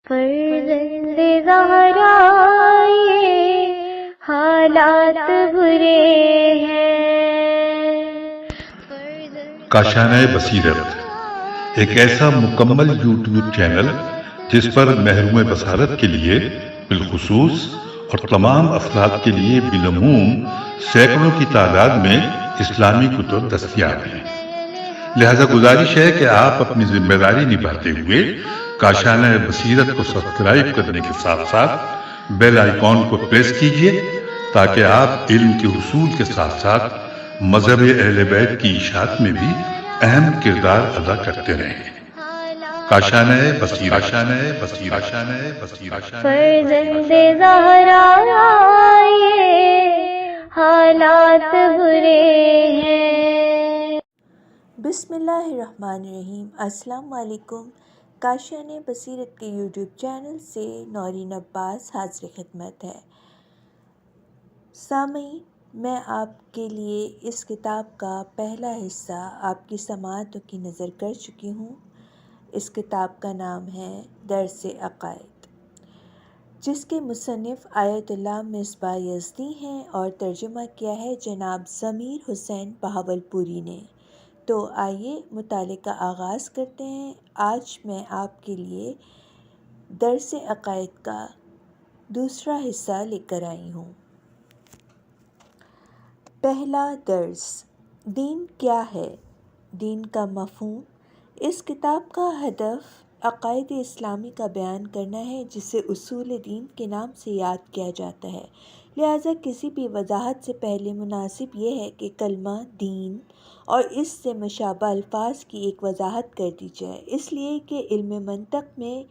فرزند زہرا یہ حالات برے ہیں۔ کاشانہ بصیرت ایک ایسا مکمل یوٹیوب چینل جس پر محروم بصارت کے لیے بالخصوص اور تمام افراد کے لیے بالعموم سینکڑوں کی تعداد میں اسلامی کتب دستیاب ہیں۔ لہذا گزارش ہے کہ آپ اپنی ذمہ داری نبھاتے ہوئے کاشانہ بصیرت کو سبسکرائب کرنے کے ساتھ ساتھ بیل آئیکن کو پریس کیجئے تاکہ آپ علم کے حصول کے ساتھ ساتھ مذہب اہل بیت کی اشاعت میں بھی اہم کردار ادا کرتے رہیں۔ کاشانہ بصیرت۔ فرزند زہرا یہ حالات برے ہیں۔ بسم اللہ الرحمن الرحیم۔ السلام علیکم۔ کاشانہ بصیرت کے یوٹیوب چینل سے نورین عباس حاضر خدمت ہے۔ سامعین، میں آپ کے لیے اس کتاب کا پہلا حصہ آپ کی سماعتوں کی نظر کر چکی ہوں۔ اس کتاب کا نام ہے درس عقائد، جس کے مصنف آیت اللہ مصباح یزدی ہیں اور ترجمہ کیا ہے جناب ضمیر حسین بہاولپوری نے۔ تو آئیے مطالعے کا آغاز کرتے ہیں۔ آج میں آپ کے لیے درس عقائد کا دوسرا حصہ لے کر آئی ہوں۔ پہلا درس، دین کیا ہے؟ دین کا مفہوم۔ اس کتاب کا ہدف عقائد اسلامی کا بیان کرنا ہے، جسے اصول دین کے نام سے یاد کیا جاتا ہے۔ لہٰذا کسی بھی وضاحت سے پہلے مناسب یہ ہے کہ کلمہ دین اور اس سے مشابہ الفاظ کی ایک وضاحت کر دی جائے، اس لیے کہ علم منطق میں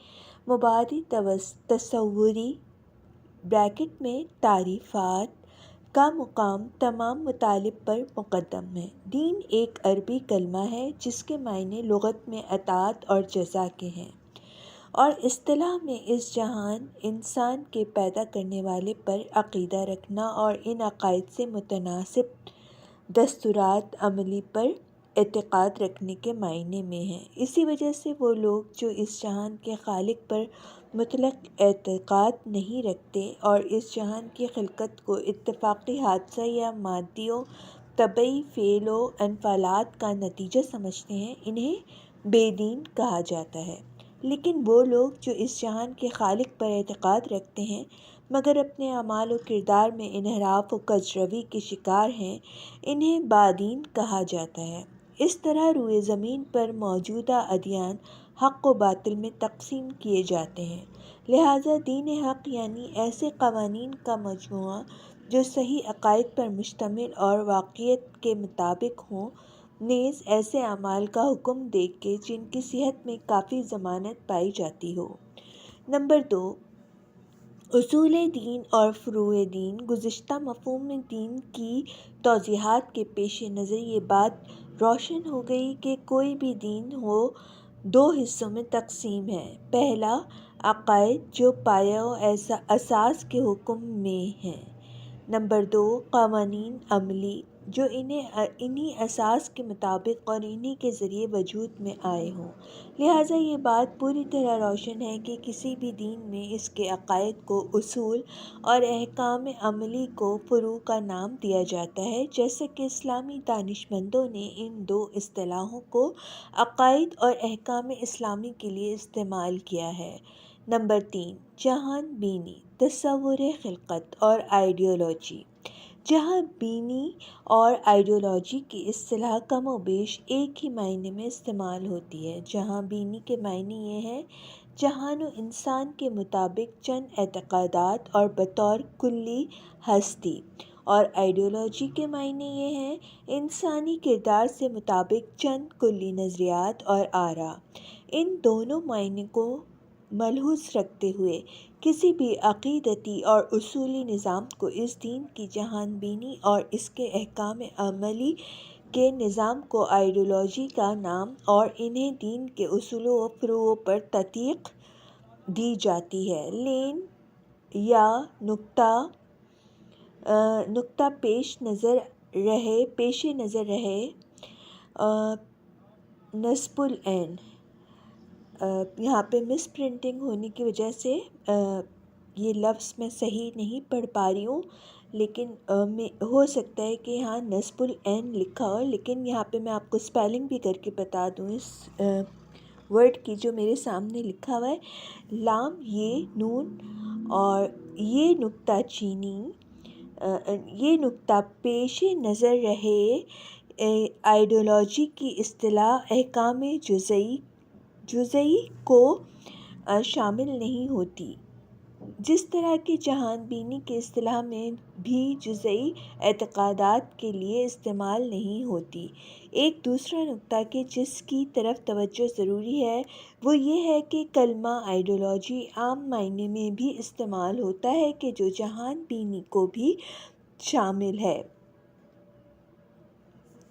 مبادی تصوری (بریکٹ میں تعریفات) کا مقام تمام مطالب پر مقدم ہے۔ دین ایک عربی کلمہ ہے جس کے معنی لغت میں اطاعت اور جزا کے ہیں، اور اصطلاح میں اس جہان انسان کے پیدا کرنے والے پر عقیدہ رکھنا اور ان عقائد سے متناسب دستورات عملی پر اعتقاد رکھنے کے معنی میں ہے۔ اسی وجہ سے وہ لوگ جو اس جہان کے خالق پر مطلق اعتقاد نہیں رکھتے اور اس جہان کی خلقت کو اتفاقی حادثہ یا مادی و طبعی فعل و انفعالات کا نتیجہ سمجھتے ہیں، انہیں بے دین کہا جاتا ہے۔ لیکن وہ لوگ جو اس جہان کے خالق پر اعتقاد رکھتے ہیں مگر اپنے اعمال و کردار میں انحراف و کجروی کے شکار ہیں، انہیں بادین کہا جاتا ہے۔ اس طرح روئے زمین پر موجودہ ادیان حق و باطل میں تقسیم کیے جاتے ہیں۔ لہٰذا دین حق یعنی ایسے قوانین کا مجموعہ جو صحیح عقائد پر مشتمل اور واقعیت کے مطابق ہوں، نیز ایسے اعمال کا حکم دے کہ جن کی صحت میں کافی ضمانت پائی جاتی ہو۔ نمبر 2، اصول دین اور فروع دین۔ گزشتہ مفہوم دین کی توضیحات کے پیش نظر یہ بات روشن ہو گئی کہ کوئی بھی دین ہو دو حصوں میں تقسیم ہے۔ پہلا، عقائد جو پایہ و اساس کے حکم میں ہیں۔ نمبر 2، قوانین عملی جو انہی اساس کے مطابق اور انہی کے ذریعے وجود میں آئے ہوں۔ لہٰذا یہ بات پوری طرح روشن ہے کہ کسی بھی دین میں اس کے عقائد کو اصول اور احکام عملی کو فروع کا نام دیا جاتا ہے، جیسا کہ اسلامی دانشمندوں نے ان دو اصطلاحوں کو عقائد اور احکام اسلامی کے لیے استعمال کیا ہے۔ نمبر 3، جہان بینی، تصور خلقت اور آئیڈیالوجی۔ جہان بینی اور آئیڈیالوجی کی اصطلاح کم و بیش ایک ہی معنی میں استعمال ہوتی ہے۔ جہان بینی کے معنی یہ ہے جہان و انسان کے مطابق چند اعتقادات اور بطور کلی ہستی، اور آئیڈیالوجی کے معنی یہ ہے انسانی کردار سے مطابق چند کلی نظریات اور آراء۔ ان دونوں معنی کو ملحوظ رکھتے ہوئے کسی بھی عقیدتی اور اصولی نظام کو اس دین کی جہان بینی اور اس کے احکام عملی کے نظام کو آئیڈیالوجی کا نام اور انہیں دین کے اصول و فروع پر تطبیق دی جاتی ہے۔ لین یا نقطہ پیش نظر رہے نصب العین یہاں پہ مس پرنٹنگ ہونے کی وجہ سے یہ لفظ میں صحیح نہیں پڑھ پا رہی ہوں، لیکن ہو سکتا ہے کہ یہاں نصب العین لکھا ہو، لیکن یہاں پہ میں آپ کو اسپیلنگ بھی کر کے بتا دوں اس ورڈ کی جو میرے سامنے لکھا ہوا ہے۔ لام یہ نون اور یہ نقطہ چینی، یہ نقطہ پیش نظر رہے آئیڈیالوجی کی اصطلاح احکام جزئی کو شامل نہیں ہوتی، جس طرح کہ جہان بینی کی اصطلاح میں بھی جزئی اعتقادات کے لیے استعمال نہیں ہوتی۔ ایک دوسرا نقطہ کہ جس کی طرف توجہ ضروری ہے وہ یہ ہے کہ کلمہ آئیڈیالوجی عام معنی میں بھی استعمال ہوتا ہے کہ جو جہان بینی کو بھی شامل ہے۔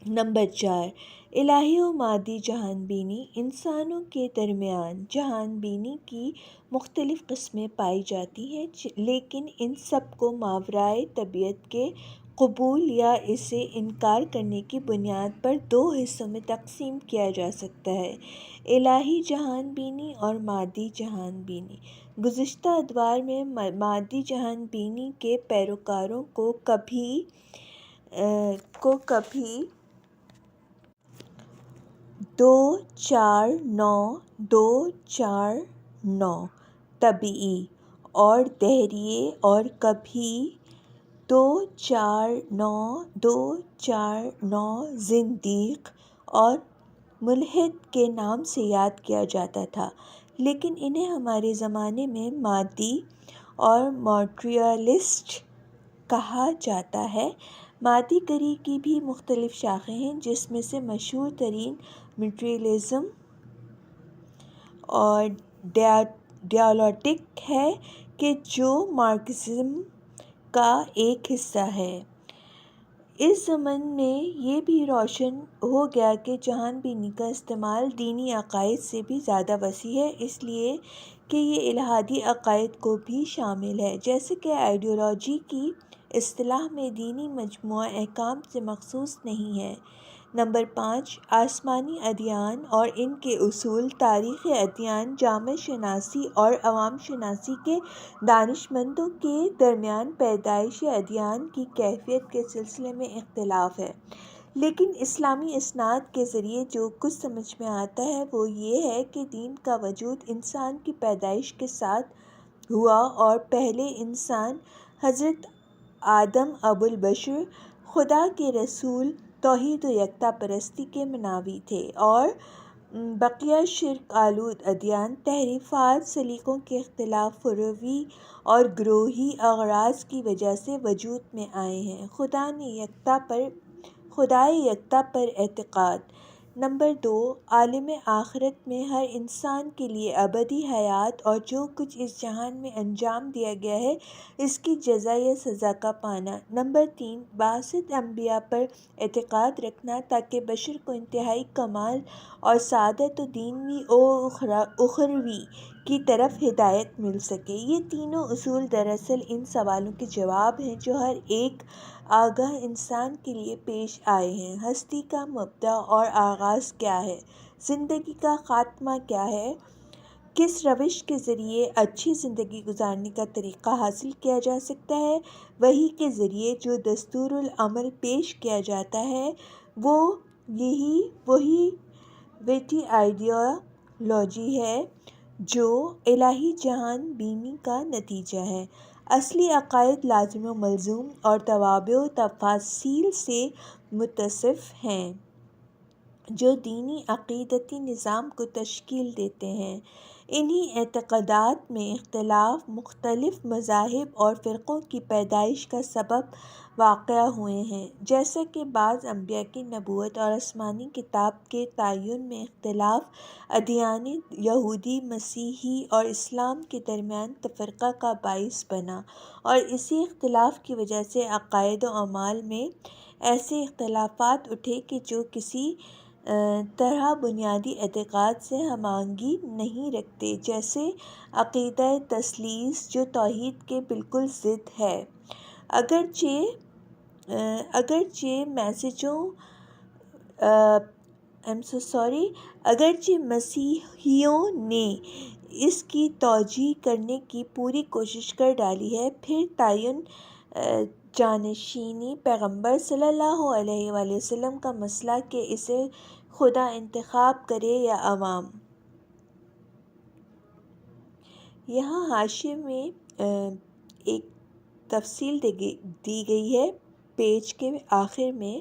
نمبر 4، الہی و مادی جہان بینی۔ انسانوں کے درمیان جہان بینی کی مختلف قسمیں پائی جاتی ہیں، لیکن ان سب کو ماورائے طبیعت کے قبول یا اسے انکار کرنے کی بنیاد پر دو حصوں میں تقسیم کیا جا سکتا ہے: الہی جہان بینی اور مادی جہان بینی۔ گزشتہ ادوار میں مادی جہان بینی کے پیروکاروں کو کبھی 2-4-9 طبیعی اور دہریے اور کبھی 2-4-9 زندیق اور ملحد کے نام سے یاد کیا جاتا تھا، لیکن انہیں ہمارے زمانے میں مادی اور میٹیریلسٹ کہا جاتا ہے۔ مادی گری کی بھی مختلف شاخیں ہیں، جس میں سے مشہور ترین میٹیریلزم اور ڈیالکٹک ہے کہ جو مارکسزم کا ایک حصہ ہے۔ اس ضمن میں یہ بھی روشن ہو گیا کہ جہان بینی کا استعمال دینی عقائد سے بھی زیادہ وسیع ہے، اس لیے کہ یہ الہادی عقائد کو بھی شامل ہے، جیسے کہ آئیڈیالوجی کی اصطلاح میں دینی مجموعہ احکام سے مخصوص نہیں ہے۔ نمبر 5، آسمانی ادیان اور ان کے اصول۔ تاریخ ادیان، جامع شناسی اور عوام شناسی کے دانشمندوں کے درمیان پیدائش ادیان کی کیفیت کے سلسلے میں اختلاف ہے، لیکن اسلامی اسناد کے ذریعے جو کچھ سمجھ میں آتا ہے وہ یہ ہے کہ دین کا وجود انسان کی پیدائش کے ساتھ ہوا اور پہلے انسان حضرت آدم ابو البشر خدا کے رسول توحید و یکتا پرستی کے مناوی تھے، اور بقیہ شرک آلود ادیان تحریفات، سلیقوں کے اختلاف، فروی اور گروہی اغراض کی وجہ سے وجود میں آئے ہیں۔ خدائے یکتا پر اعتقاد۔ نمبر 2، عالم آخرت میں ہر انسان کے لیے ابدی حیات اور جو کچھ اس جہان میں انجام دیا گیا ہے اس کی جزا یا سزا کا پانا۔ نمبر 3، بعثت انبیاء پر اعتقاد رکھنا تاکہ بشر کو انتہائی کمال اور سعادت و دینی و اخروی کی طرف ہدایت مل سکے۔ یہ تینوں اصول دراصل ان سوالوں کے جواب ہیں جو ہر ایک آگاہ انسان کے لیے پیش آئے ہیں: ہستی کا مبدأ اور آغاز کیا ہے؟ زندگی کا خاتمہ کیا ہے؟ کس روش کے ذریعے اچھی زندگی گزارنے کا طریقہ حاصل کیا جا سکتا ہے؟ وحی کے ذریعے جو دستور العمل پیش کیا جاتا ہے وہی ویٹی آئیڈیالوجی ہے جو الہی جہان بینی کا نتیجہ ہے۔ اصلی عقائد لازم و ملزوم اور توابع و تفاصیل سے متصف ہیں جو دینی عقیدتی نظام کو تشکیل دیتے ہیں۔ انہی اعتقادات میں اختلاف مختلف مذاہب اور فرقوں کی پیدائش کا سبب واقع ہوئے ہیں، جیسا کہ بعض انبیاء کی نبوت اور آسمانی کتاب کے تعین میں اختلاف ادیان یہودی، مسیحی اور اسلام کے درمیان تفرقہ کا باعث بنا، اور اسی اختلاف کی وجہ سے عقائد و اعمال میں ایسے اختلافات اٹھے کہ جو کسی طرح بنیادی اعتقاد سے ہم آہنگی نہیں رکھتے، جیسے عقیدہ تثلیث جو توحید کے بالکل ضد ہے۔ اگرچہ سوری اگرچہ مسیحیوں نے اس کی توجیہ کرنے کی پوری کوشش کر ڈالی ہے، پھر تعین جانشینی پیغمبر صلی اللہ علیہ وآلہ وسلم کا مسئلہ کہ اسے خدا انتخاب کرے یا عوام۔ یہاں حاشیے میں ایک تفصیل دی گئی ہے پیج کے آخر میں،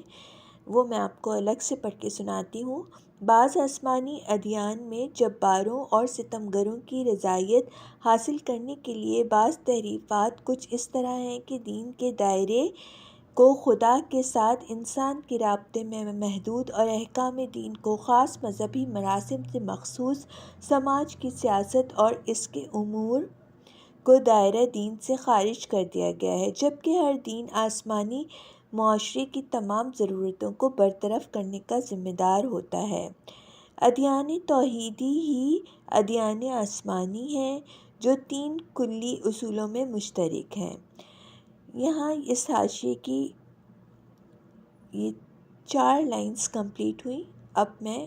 وہ میں آپ کو الگ سے پڑھ کے سناتی ہوں۔ بعض آسمانی ادیان میں جباروں اور ستمگروں کی رضایت حاصل کرنے کے لیے بعض تحریفات کچھ اس طرح ہیں کہ دین کے دائرے کو خدا کے ساتھ انسان کے رابطے میں محدود اور احکام دین کو خاص مذہبی مراسم سے مخصوص، سماج کی سیاست اور اس کے امور کو دائرہ دین سے خارج کر دیا گیا ہے، جبکہ ہر دین آسمانی معاشرے کی تمام ضرورتوں کو برطرف کرنے کا ذمہ دار ہوتا ہے۔ ادیان توحیدی ہی ادیان آسمانی ہیں جو 3 کلی اصولوں میں مشترک ہیں۔ یہاں اس حاشیے کی یہ 4 لائنز کمپلیٹ ہوئی۔ اب میں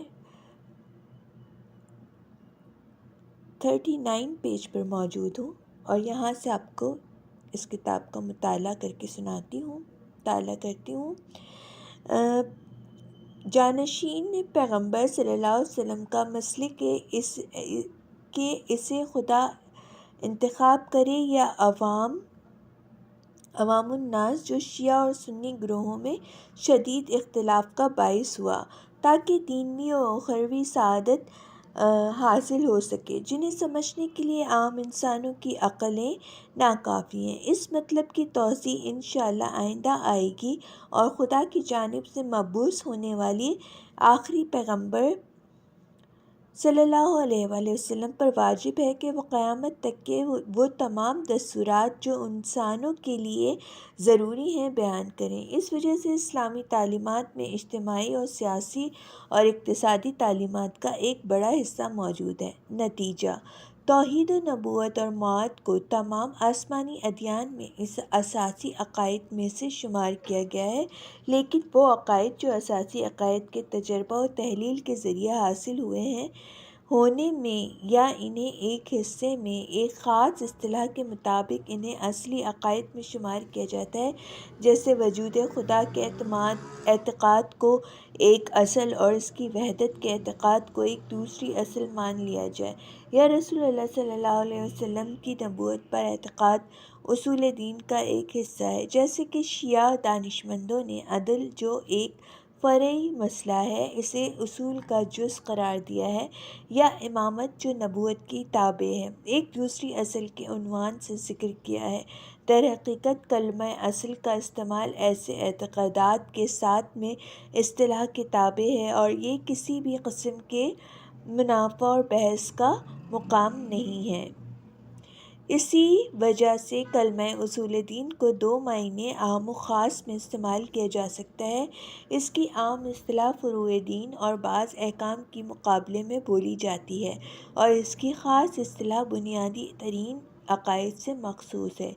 39 پیج پر موجود ہوں اور یہاں سے آپ کو اس کتاب کا مطالعہ کر کے سناتی ہوں، مطالعہ کرتی ہوں۔ جانشین پیغمبر صلی اللہ علیہ وسلم کا مسلک کہ اسے خدا انتخاب کرے یا عوام الناس، جو شیعہ اور سنی گروہوں میں شدید اختلاف کا باعث ہوا، تاکہ دینی و اخروی سعادت حاصل ہو سکے، جنہیں سمجھنے کے لیے عام انسانوں کی عقلیں ناکافی ہیں۔ اس مطلب کی توضیح انشاءاللہ آئندہ آئے گی، اور خدا کی جانب سے مبعوث ہونے والی آخری پیغمبر صلی اللہ علیہ وآلہ وسلم پر واجب ہے کہ وہ قیامت تک کے وہ تمام دستورات جو انسانوں کے لیے ضروری ہیں بیان کریں۔ اس وجہ سے اسلامی تعلیمات میں اجتماعی اور سیاسی اور اقتصادی تعلیمات کا ایک بڑا حصہ موجود ہے۔ نتیجہ: توحید و نبوت اور معاد کو تمام آسمانی ادیان میں اس اساسی عقائد میں سے شمار کیا گیا ہے، لیکن وہ عقائد جو اساسی عقائد کے تجربہ و تحلیل کے ذریعے حاصل ہونے میں یا انہیں ایک حصے میں ایک خاص اصطلاح کے مطابق انہیں اصلی عقائد میں شمار کیا جاتا ہے، جیسے وجود خدا کے اعتقاد کو ایک اصل اور اس کی وحدت کے اعتقاد کو ایک دوسری اصل مان لیا جائے، یا رسول اللہ صلی اللہ علیہ وسلم کی نبوت پر اعتقاد اصول دین کا ایک حصہ ہے، جیسے کہ شیعہ دانشمندوں نے عدل جو ایک فرعی مسئلہ ہے اسے اصول کا جز قرار دیا ہے، یا امامت جو نبوت کی تابع ہے، ایک دوسری اصل کے عنوان سے ذکر کیا ہے۔ در حقیقت کلمہ اصل کا استعمال ایسے اعتقادات کے ساتھ میں اصطلاح کے تابع ہے، اور یہ کسی بھی قسم کے منافع اور بحث کا مقام نہیں ہے۔ اسی وجہ سے کلمہ اصول دین کو 2 معنی عام و خاص میں استعمال کیا جا سکتا ہے۔ اس کی عام اصطلاح فروع دین اور بعض احکام کے مقابلے میں بولی جاتی ہے، اور اس کی خاص اصطلاح بنیادی ترین عقائد سے مخصوص ہے۔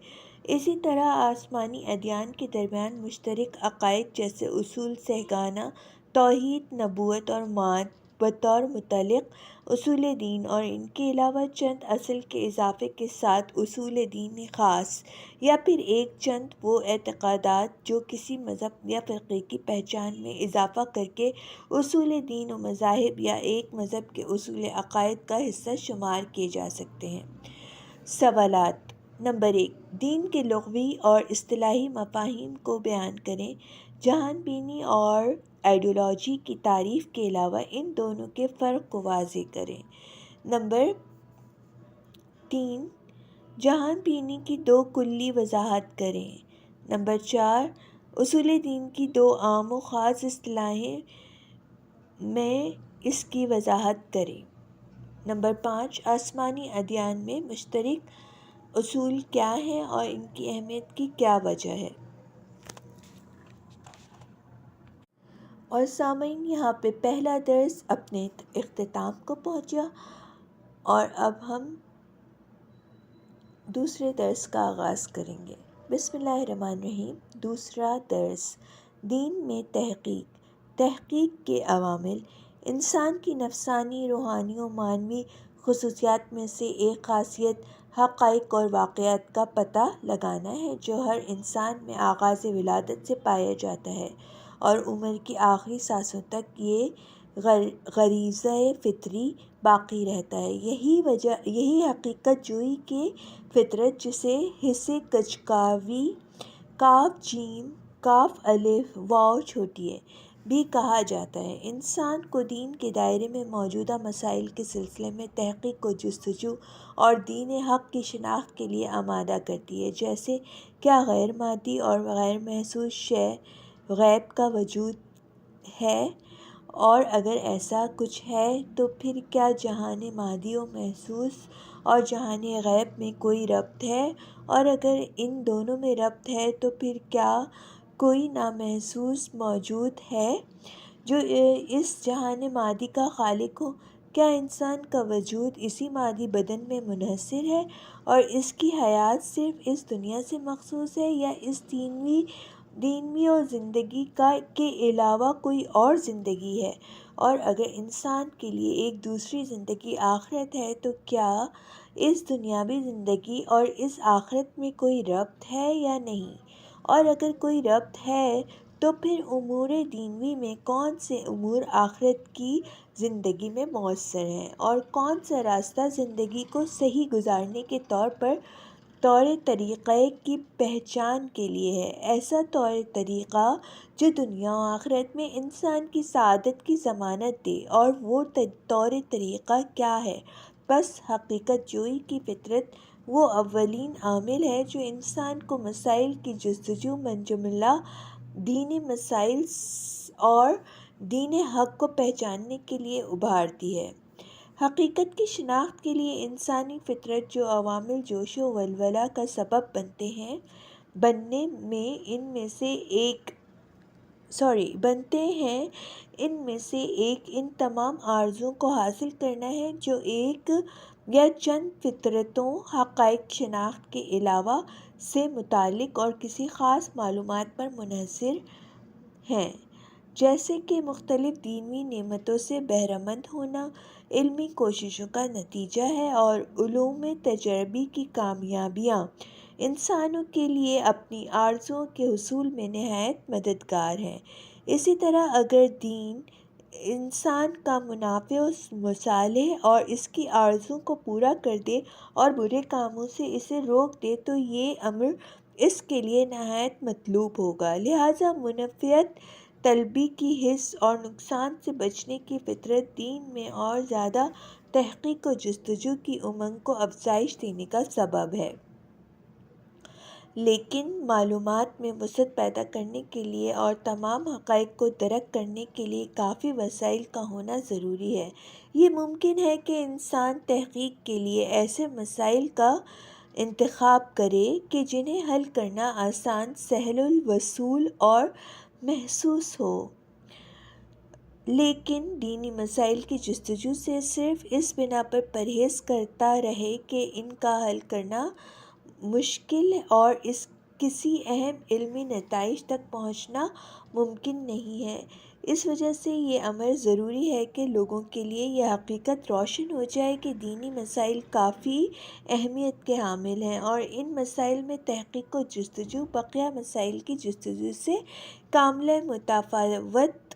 اسی طرح آسمانی ادیان کے درمیان مشترک عقائد جیسے اصول سہگانہ، توحید، نبوت اور معاد بطور مطلق اصول دین، اور ان کے علاوہ چند اصل کے اضافے کے ساتھ اصول دین خاص، یا پھر ایک چند وہ اعتقادات جو کسی مذہب یا فرقے کی پہچان میں اضافہ کر کے اصول دین و مذاہب یا ایک مذہب کے اصول عقائد کا حصہ شمار کیے جا سکتے ہیں۔ سوالات: نمبر 1، دین کے لغوی اور اصطلاحی مفاہیم کو بیان کریں۔ جہان بینی اور آئیڈیالوجی کی تعریف کے علاوہ ان دونوں کے فرق کو واضح کریں۔ نمبر 3، جہان بینی کی 2 کلی وضاحت کریں۔ نمبر 4، اصول دین کی 2 عام و خاص اصطلاحیں میں اس کی وضاحت کریں۔ نمبر 5، آسمانی ادیان میں مشترک اصول کیا ہیں اور ان کی اہمیت کی کیا وجہ ہے؟ اور سامعین، یہاں پہ پہلا درس اپنے اختتام کو پہنچا، اور اب ہم دوسرے درس کا آغاز کریں گے۔ بسم اللہ الرحمن الرحیم۔ دوسرا درس، دین میں تحقیق کے عوامل۔ انسان کی نفسانی، روحانی و معنوی خصوصیات میں سے ایک خاصیت حقائق اور واقعات کا پتہ لگانا ہے جو ہر انسان میں آغاز ولادت سے پایا جاتا ہے اور عمر کی آخری سانسوں تک یہ غریزہ فطری باقی رہتا ہے۔ یہی حقیقت جوئی کی فطرت، جسے حص کجکاوی کاف جیم کاف الف واو چھوٹی بھی کہا جاتا ہے، انسان کو دین کے دائرے میں موجودہ مسائل کے سلسلے میں تحقیق و جستجو اور دین حق کی شناخت کے لیے آمادہ کرتی ہے، جیسے کیا غیر مادی اور غیر محسوس شے غیب کا وجود ہے، اور اگر ایسا کچھ ہے تو پھر کیا جہان مادی و محسوس اور جہان غیب میں کوئی ربط ہے، اور اگر ان دونوں میں ربط ہے تو پھر کیا کوئی نامحسوس موجود ہے جو اس جہان مادی کا خالق ہو؟ کیا انسان کا وجود اسی مادی بدن میں منحصر ہے اور اس کی حیات صرف اس دنیا سے مخصوص ہے، یا اس دینوی اور زندگی کے علاوہ کوئی اور زندگی ہے؟ اور اگر انسان کے لیے ایک دوسری زندگی آخرت ہے تو کیا اس دنیاوی زندگی اور اس آخرت میں کوئی ربط ہے یا نہیں؟ اور اگر کوئی ربط ہے تو پھر امور دینوی میں کون سے امور آخرت کی زندگی میں مؤثر ہیں، اور کون سا راستہ زندگی کو صحیح گزارنے کے طور طریقہ کی پہچان کے لیے ہے، ایسا طور طریقہ جو دنیا و آخرت میں انسان کی سعادت کی ضمانت دے، اور وہ طور طریقہ کیا ہے؟ بس حقیقت جوئی کی فطرت وہ اولین عامل ہے جو انسان کو مسائل کی جستجو، منجملہ دینی مسائل اور دین حق کو پہچاننے کے لیے ابھارتی ہے۔ حقیقت کی شناخت کے لیے انسانی فطرت جو عوامل جوش و ولولہ کا سبب بنتے ہیں ان میں سے ایک ان تمام آرزوؤں کو حاصل کرنا ہے جو ایک یا چند فطرتوں حقائق شناخت کے علاوہ سے متعلق اور کسی خاص معلومات پر منحصر ہیں، جیسے کہ مختلف دینی نعمتوں سے بہرہ مند ہونا علمی کوششوں کا نتیجہ ہے، اور علوم تجربی کی کامیابیاں انسانوں کے لیے اپنی آرزوؤں کے حصول میں نہایت مددگار ہیں۔ اسی طرح اگر دین انسان کا منافع و مصالح اور اس کی آرزوؤں کو پورا کر دے اور برے کاموں سے اسے روک دے تو یہ امر اس کے لیے نہایت مطلوب ہوگا۔ لہٰذا منفعت طلبی کی حس اور نقصان سے بچنے کی فطرت دین میں اور زیادہ تحقیق و جستجو کی امنگ کو افزائش دینے کا سبب ہے۔ لیکن معلومات میں وسعت پیدا کرنے کے لیے اور تمام حقائق کو درک کرنے کے لیے کافی وسائل کا ہونا ضروری ہے۔ یہ ممکن ہے کہ انسان تحقیق کے لیے ایسے مسائل کا انتخاب کرے کہ جنہیں حل کرنا آسان، سہل الوصول اور محسوس ہو، لیکن دینی مسائل کی جستجو سے صرف اس بنا پر پرہیز کرتا رہے کہ ان کا حل کرنا مشکل اور کسی اہم علمی نتائج تک پہنچنا ممکن نہیں ہے۔ اس وجہ سے یہ امر ضروری ہے کہ لوگوں کے لیے یہ حقیقت روشن ہو جائے کہ دینی مسائل کافی اہمیت کے حامل ہیں، اور ان مسائل میں تحقیق و جستجو بقیہ مسائل کی جستجو سے کاملا متفاوت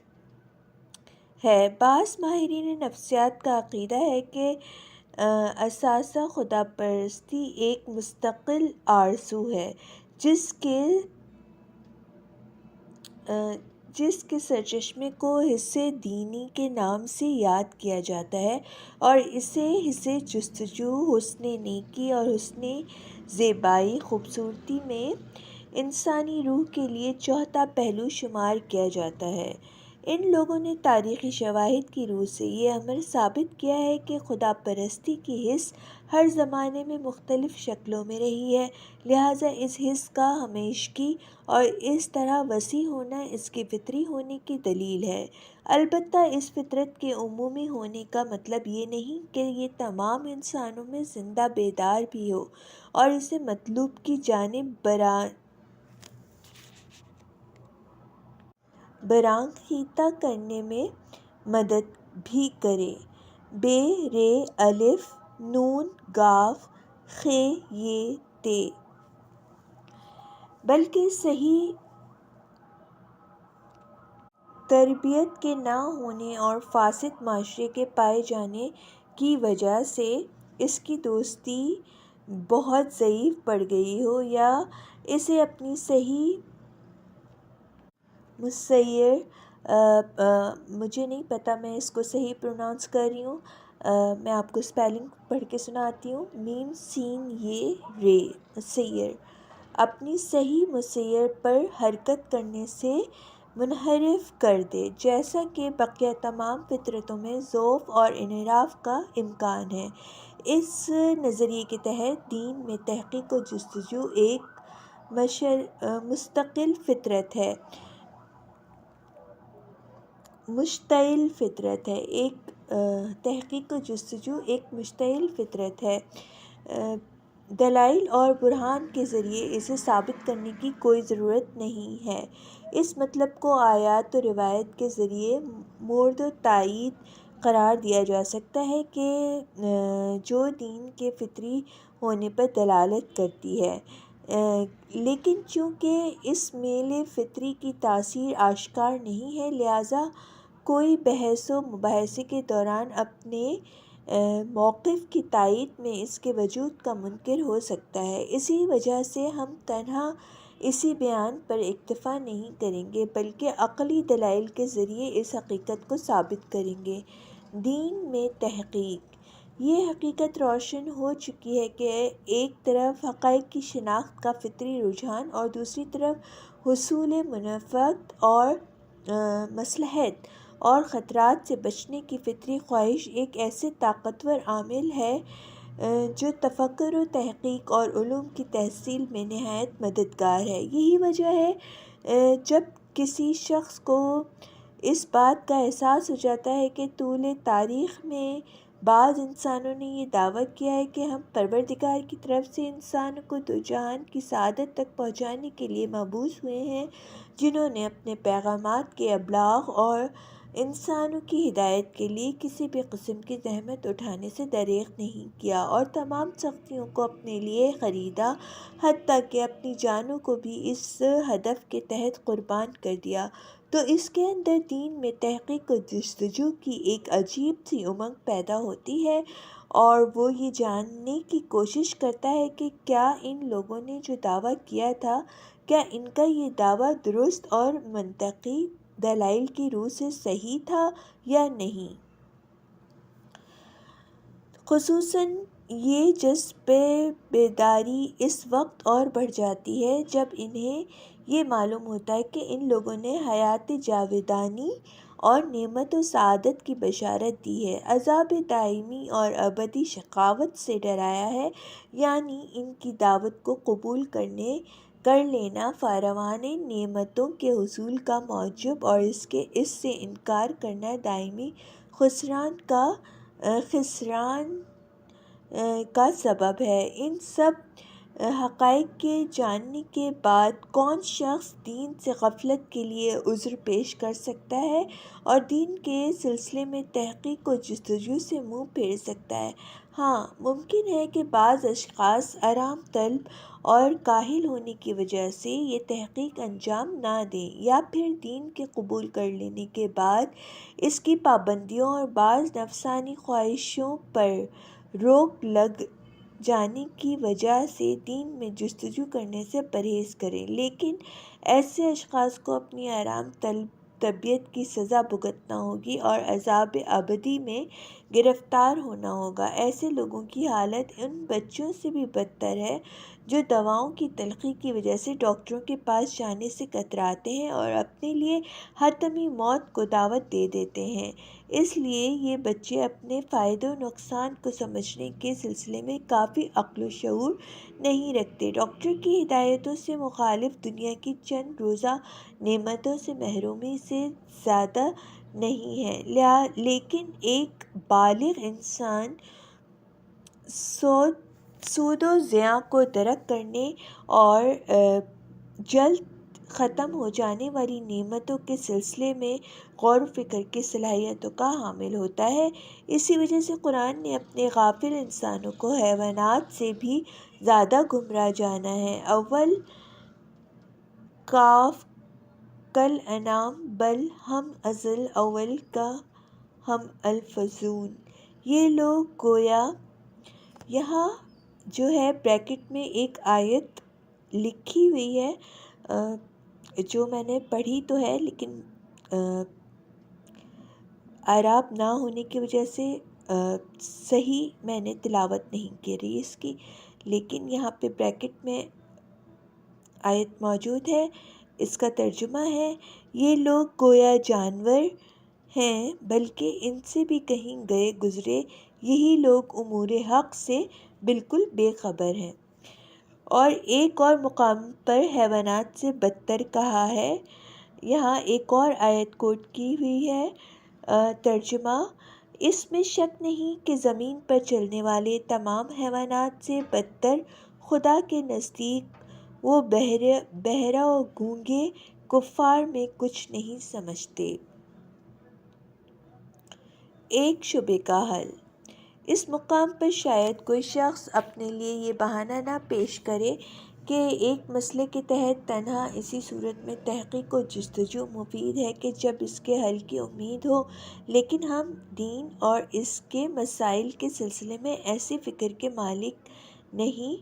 ہے۔ بعض ماہرین نفسیات کا عقیدہ ہے کہ اساسہ خدا پرستی ایک مستقل آرزو ہے جس کے سرچشمے کو حس دینی کے نام سے یاد کیا جاتا ہے، اور اسے حس جستجو، حسن نیکی اور حسن زیبائی، خوبصورتی میں انسانی روح کے لیے چوتھا پہلو شمار کیا جاتا ہے۔ ان لوگوں نے تاریخی شواہد کی روح سے یہ امر ثابت کیا ہے کہ خدا پرستی کی حس ہر زمانے میں مختلف شکلوں میں رہی ہے، لہٰذا اس حس کا ہمیشگی اور اس طرح وسیع ہونا اس کے فطری ہونے کی دلیل ہے۔ البتہ اس فطرت کے عمومی ہونے کا مطلب یہ نہیں کہ یہ تمام انسانوں میں زندہ بیدار بھی ہو اور اسے مطلوب کی جانب برانگیختہ کرنے میں مدد بھی کرے، بے رے الف نون گاف خے یہ تے، بلکہ صحیح تربیت کے نہ ہونے اور فاسد معاشرے کے پائے جانے کی وجہ سے اس کی دوستی بہت ضعیف پڑ گئی ہو، یا اسے اپنی صحیح مسیر مجھے نہیں پتہ میں اس کو صحیح پروناؤنس کر رہی ہوں، میں آپ کو اسپیلنگ پڑھ کے سناتی ہوں، میم سین یہ رے مسیر، اپنی صحیح مسیر پر حرکت کرنے سے منحرف کر دے، جیسا کہ بقیہ تمام فطرتوں میں ذوف اور انحراف کا امکان ہے۔ اس نظریے کے تحت دین میں تحقیق و جستجو ایک مشتعل فطرت ہے، تحقیق و جستجو ایک مشتعل فطرت ہے، دلائل اور برہان کے ذریعے اسے ثابت کرنے کی کوئی ضرورت نہیں ہے۔ اس مطلب کو آیات و روایت کے ذریعے مورد و تائید قرار دیا جا سکتا ہے کہ جو دین کے فطری ہونے پر دلالت کرتی ہے، لیکن چونکہ اس میل فطری کی تاثیر آشکار نہیں ہے، لہٰذا کوئی بحث و مباحثے کے دوران اپنے موقف کی تائید میں اس کے وجود کا منکر ہو سکتا ہے۔ اسی وجہ سے ہم تنہا اسی بیان پر اکتفا نہیں کریں گے بلکہ عقلی دلائل کے ذریعے اس حقیقت کو ثابت کریں گے۔ دین میں تحقیق، یہ حقیقت روشن ہو چکی ہے کہ ایک طرف حقائق کی شناخت کا فطری رجحان اور دوسری طرف حصول منفعت اور مصلحت اور خطرات سے بچنے کی فطری خواہش ایک ایسے طاقتور عامل ہے جو تفکر و تحقیق اور علوم کی تحصیل میں نہایت مددگار ہے۔ یہی وجہ ہے جب کسی شخص کو اس بات کا احساس ہو جاتا ہے کہ طول تاریخ میں بعض انسانوں نے یہ دعویٰ کیا ہے کہ ہم پروردگار کی طرف سے انسانوں کو دو جہان کی سعادت تک پہنچانے کے لیے مبعوث ہوئے ہیں، جنہوں نے اپنے پیغامات کے ابلاغ اور انسانوں کی ہدایت کے لیے کسی بھی قسم کی زحمت اٹھانے سے دریغ نہیں کیا اور تمام سختیوں کو اپنے لیے خریدا، حتیٰ کہ اپنی جانوں کو بھی اس ہدف کے تحت قربان کر دیا، تو اس کے اندر دین میں تحقیق و جستجو کی ایک عجیب سی امنگ پیدا ہوتی ہے، اور وہ یہ جاننے کی کوشش کرتا ہے کہ کیا ان لوگوں نے جو دعویٰ کیا تھا، کیا ان کا یہ دعویٰ درست اور منطقی دلائل کی روح سے صحیح تھا یا نہیں۔ خصوصاً یہ جذبہ بیداری اس وقت اور بڑھ جاتی ہے جب انہیں یہ معلوم ہوتا ہے کہ ان لوگوں نے حیات جاودانی اور نعمت و سعادت کی بشارت دی ہے، عذاب دائمی اور ابدی شقاوت سے ڈرایا ہے، یعنی ان کی دعوت کو قبول کر لینا فراوان نعمتوں کے حصول کا موجب اور اس سے انکار کرنا دائمی خسران کا سبب ہے۔ ان سب حقائق کے جاننے کے بعد کون شخص دین سے غفلت کے لیے عذر پیش کر سکتا ہے اور دین کے سلسلے میں تحقیق و جستجو سے منہ پھیر سکتا ہے؟ ہاں، ممکن ہے کہ بعض اشخاص آرام طلب اور کاہل ہونے کی وجہ سے یہ تحقیق انجام نہ دیں، یا پھر دین کے قبول کر لینے کے بعد اس کی پابندیوں اور بعض نفسانی خواہشوں پر روک لگ جانے کی وجہ سے دین میں جستجو کرنے سے پرہیز کریں، لیکن ایسے اشخاص کو اپنی آرام طلب طبیعت کی سزا بھگتنا ہوگی اور عذاب ابدی میں گرفتار ہونا ہوگا۔ ایسے لوگوں کی حالت ان بچوں سے بھی بدتر ہے جو دواؤں کی تلخی کی وجہ سے ڈاکٹروں کے پاس جانے سے کتراتے ہیں اور اپنے لیے حتمی موت کو دعوت دے دیتے ہیں۔ اس لیے یہ بچے اپنے فائدے و نقصان کو سمجھنے کے سلسلے میں کافی عقل و شعور نہیں رکھتے، ڈاکٹر کی ہدایتوں سے مخالف دنیا کی چند روزہ نعمتوں سے محرومی سے زیادہ نہیں ہے، لیکن ایک بالغ انسان سود و زیاں کو ترک کرنے اور جلد ختم ہو جانے والی نعمتوں کے سلسلے میں غور و فکر کی صلاحیتوں کا حامل ہوتا ہے۔ اسی وجہ سے قرآن نے اپنے غافل انسانوں کو حیوانات سے بھی زیادہ گمراہ جانا ہے۔ اول کاف کل انعام بل ہم ازل اول کا ہم الفضون۔ یہ لوگ گویا، یہاں جو ہے بریکٹ میں ایک آیت لکھی ہوئی ہے جو میں نے پڑھی تو ہے، لیکن اعراب نہ ہونے کی وجہ سے صحیح میں نے تلاوت نہیں کی رہی اس کی، لیکن یہاں پہ بریکٹ میں آیت موجود ہے۔ اس کا ترجمہ ہے، یہ لوگ گویا جانور ہیں بلکہ ان سے بھی کہیں گئے گزرے، یہی لوگ امور حق سے بالکل بے خبر ہیں۔ اور ایک اور مقام پر حیوانات سے بدتر کہا ہے۔ یہاں ایک اور آیت کوٹ کی ہوئی ہے، ترجمہ، اس میں شک نہیں کہ زمین پر چلنے والے تمام حیوانات سے بدتر خدا کے نزدیک وہ بہرہ و گونگے کفار میں کچھ نہیں سمجھتے۔ ایک شبے کا حل۔ اس مقام پر شاید کوئی شخص اپنے لیے یہ بہانہ نہ پیش کرے کہ ایک مسئلے کے تحت تنہا اسی صورت میں تحقیق و جستجو مفید ہے کہ جب اس کے حل کی امید ہو، لیکن ہم دین اور اس کے مسائل کے سلسلے میں ایسی فکر کے مالک نہیں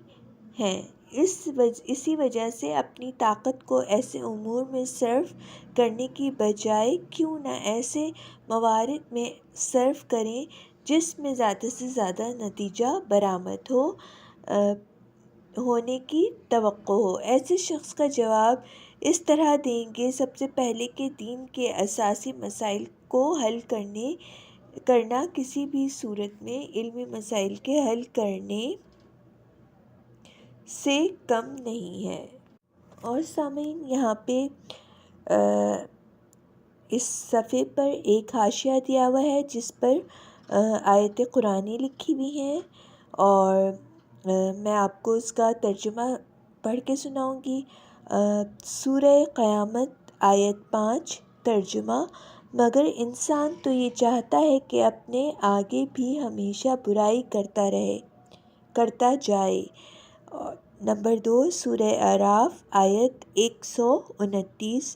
ہیں۔ اسی وجہ سے اپنی طاقت کو ایسے امور میں صرف کرنے کی بجائے کیوں نہ ایسے موارد میں صرف کریں جس میں زیادہ سے زیادہ نتیجہ برآمد ہونے کی توقع ہو۔ ایسے شخص کا جواب اس طرح دیں گے، سب سے پہلے کہ دین کے اساسی مسائل کو حل کرنا کسی بھی صورت میں علمی مسائل کے حل کرنے سے کم نہیں ہے۔ اور سامعین، یہاں پہ اس صفحے پر ایک حاشیہ دیا ہوا ہے جس پر آیت قرآنی لکھی ہوئی ہیں، اور میں آپ کو اس کا ترجمہ پڑھ کے سناؤں گی۔ سورہ قیامت آیت 5 ترجمہ، مگر انسان تو یہ چاہتا ہے کہ اپنے آگے بھی ہمیشہ برائی کرتا جائے۔ نمبر 2 سورہ اعراف آیت 129،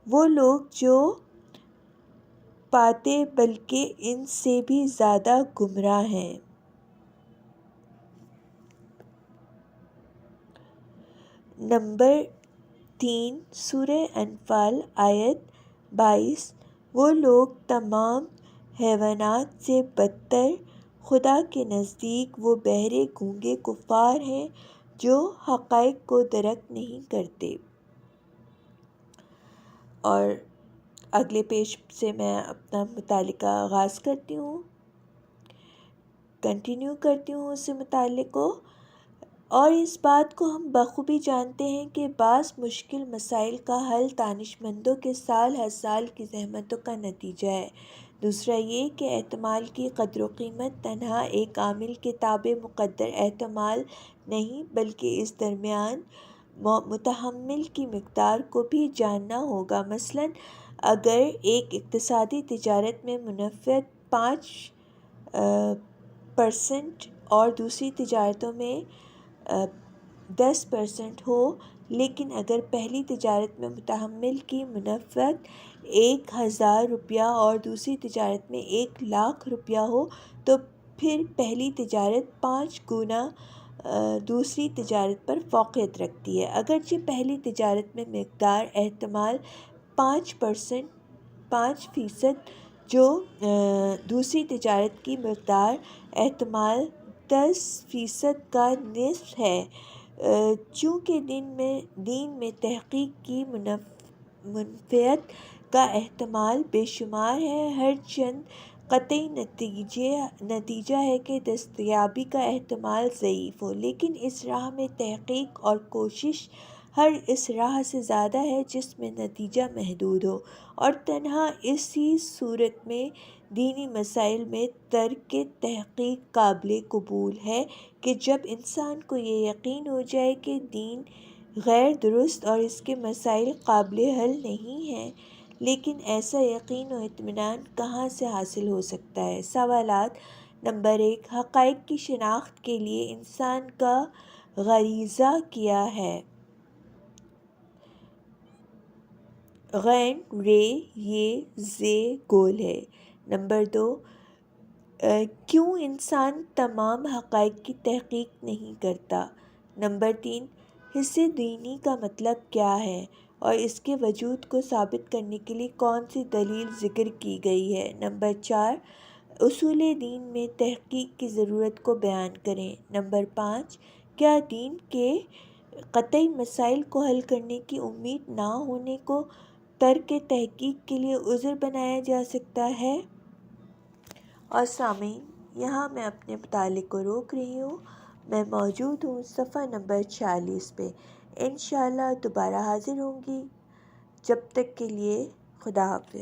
وہ لوگ جو پاتے بلکہ ان سے بھی زیادہ گمراہ ہیں۔ نمبر 3 سورہ انفال آیت 22، وہ لوگ تمام حیوانات سے بدتر خدا کے نزدیک وہ بہرے گونگے کفار ہیں جو حقائق کو درک نہیں کرتے۔ اور اگلے پیج سے میں اپنا مطالعہ کا آغاز کرتی ہوں، کنٹینیو کرتی ہوں اس سے متعلق کو۔ اور اس بات کو ہم بخوبی جانتے ہیں کہ بعض مشکل مسائل کا حل دانش مندوں کے سال ہر سال کی زحمتوں کا نتیجہ ہے۔ دوسرا یہ کہ احتمال کی قدر و قیمت تنہا ایک عامل کے تابع مقدر احتمال نہیں، بلکہ اس درمیان متحمل کی مقدار کو بھی جاننا ہوگا۔ مثلاً اگر ایک اقتصادی تجارت میں منفعت 5% اور دوسری تجارتوں میں 10% ہو، لیکن اگر پہلی تجارت میں متحمل کی منفعت 1000 روپیہ اور دوسری تجارت میں 1,00,000 روپیہ ہو، تو پھر پہلی تجارت 5 گنا دوسری تجارت پر فوقیت رکھتی ہے، اگرچہ پہلی تجارت میں مقدار احتمال 5% جو دوسری تجارت کی مقدار احتمال 10% کا نصف ہے۔ چونکہ دین میں تحقیق کی منفعت کا احتمال بے شمار ہے، ہر چند قطعی نتیجہ ہے کہ دستیابی کا احتمال ضعیف ہو، لیکن اس راہ میں تحقیق اور کوشش ہر اس راہ سے زیادہ ہے جس میں نتیجہ محدود ہو، اور تنہا اسی صورت میں دینی مسائل میں ترک تحقیق قابل قبول ہے کہ جب انسان کو یہ یقین ہو جائے کہ دین غیر درست اور اس کے مسائل قابل حل نہیں ہیں، لیکن ایسا یقین و اطمینان کہاں سے حاصل ہو سکتا ہے؟ سوالات۔ نمبر 1، حقائق کی شناخت کے لیے انسان کا غریزہ کیا ہے؟ غین رے یہ زے گول ہے۔ نمبر 2، کیوں انسان تمام حقائق کی تحقیق نہیں کرتا؟ نمبر 3، حصہ دینی کا مطلب کیا ہے اور اس کے وجود کو ثابت کرنے کے لیے کون سی دلیل ذکر کی گئی ہے؟ نمبر 4، اصول دین میں تحقیق کی ضرورت کو بیان کریں۔ نمبر 5، کیا دین کے قطعی مسائل کو حل کرنے کی امید نہ ہونے کو ترک تحقیق کے لیے عذر بنایا جا سکتا ہے؟ اور سامعین، یہاں میں اپنے مطالعے کو روک رہی ہوں۔ میں موجود ہوں صفحہ نمبر 46 پہ۔ انشاءاللہ دوبارہ حاضر ہوں گی۔ جب تک کے لیے خدا حافظ۔